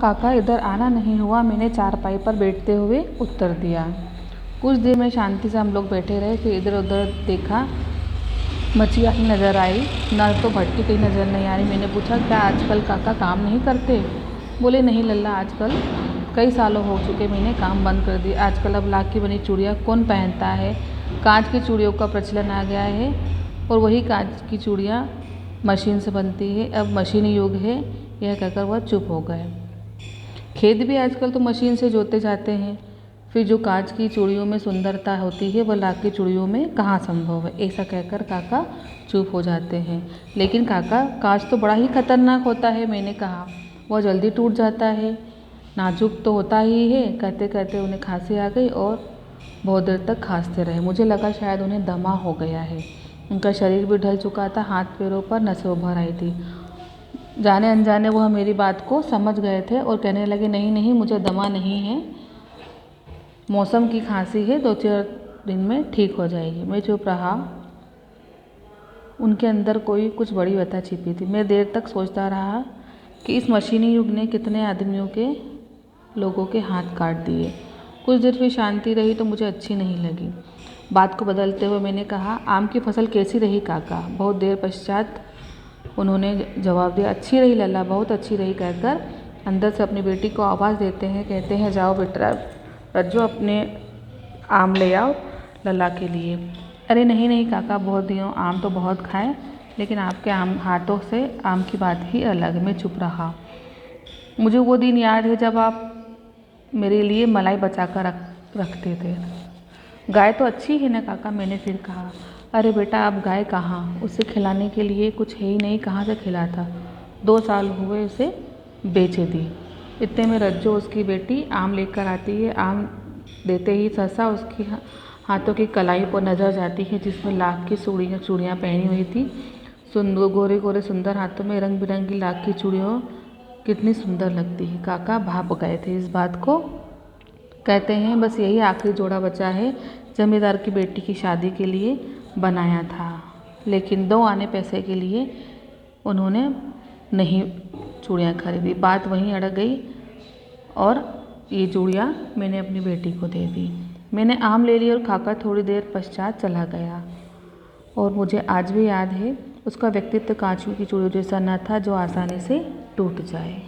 काका इधर आना नहीं हुआ, मैंने चारपाई पर बैठते हुए उत्तर दिया। कुछ देर में शांति से हम लोग बैठे रहे, फिर इधर उधर देखा, मछिया ही नज़र आई, न तो भट्टी कहीं नज़र नहीं आ रही। मैंने पूछा, क्या आजकल काका काम नहीं करते? बोले, नहीं लल्ला, आजकल कई सालों हो चुके, मैंने काम बंद कर दिया। आजकल अब लाख की बनी चूड़ियाँ कौन पहनता है, कांच की चूड़ियों का प्रचलन आ गया है और वही कांच की चूड़ियाँ मशीन से बनती है, अब मशीनी युग है। यह कहकर वह चुप हो गए। खेत भी आजकल तो मशीन से जोते जाते हैं, फिर जो कांच की चूड़ियों में सुंदरता होती है वह लाख की चूड़ियों में कहाँ संभव है। ऐसा कहकर काका चुप हो जाते हैं। लेकिन काका, कांच तो बड़ा ही खतरनाक होता है, मैंने कहा, वह जल्दी टूट जाता है, नाजुक तो होता ही है। कहते कहते उन्हें खांसी आ गई और बहुत देर तक खांसते रहे। मुझे लगा शायद उन्हें दमा हो गया है। उनका शरीर भी ढल चुका था, हाथ पैरों पर नसें उभर आई थी। जाने अनजाने वह मेरी बात को समझ गए थे और कहने लगे, नहीं नहीं, मुझे दमा नहीं है, मौसम की खांसी है, 2-4 दिन में ठीक हो जाएगी। मैं चुप रहा। उनके अंदर कोई कुछ बड़ी व्यथा छिपी थी। मैं देर तक सोचता रहा कि इस मशीनी युग ने कितने आदमियों के, लोगों के हाथ काट दिए। कुछ देर फिर शांति रही तो मुझे अच्छी नहीं लगी। बात को बदलते हुए मैंने कहा, आम की फसल कैसी रही काका? बहुत देर पश्चात उन्होंने जवाब दिया, अच्छी रही लल्ला, बहुत अच्छी रही, कहकर अंदर से अपनी बेटी को आवाज़ देते हैं, कहते हैं, जाओ बेटा रज्जो, अपने आम ले आओ लल्ला के लिए। अरे नहीं नहीं काका, बहुत दिनों आम तो बहुत खाए, लेकिन आपके आम हाथों से आम की बात ही अलग है। मैं चुप रहा। मुझे वो दिन याद है जब आप मेरे लिए मलाई बचा कर रखते थे। गाय तो अच्छी है ना काका, मैंने फिर कहा। अरे बेटा, अब गाय कहाँ, उसे खिलाने के लिए कुछ है ही नहीं, कहाँ से खिलाता। 2 साल हुए उसे बेचे दी। इतने में रज्जो, उसकी बेटी, आम लेकर आती है। आम देते ही सहसा उसकी हाथों की कलाई पर नज़र जाती है, जिसमें लाख की चूड़ियाँ पहनी हुई थी। गोरे गोरे सुंदर हाथों में रंग बिरंगी लाख की चूड़ियों कितनी सुंदर लगती है। काका भाप गए थे इस बात को। कहते हैं, बस यही आखिरी जोड़ा बचा है, जमींदार की बेटी की शादी के लिए बनाया था, लेकिन 2 आने पैसे के लिए उन्होंने नहीं चूड़ियाँ खरीदी। बात वहीं अड़क गई और ये चूड़ियाँ मैंने अपनी बेटी को दे दी। मैंने आम ले ली और खाकर थोड़ी देर पश्चात चला गया। और मुझे आज भी याद है, उसका व्यक्तित्व कांच की चूड़ियों जैसा न था जो आसानी से टूट जाए।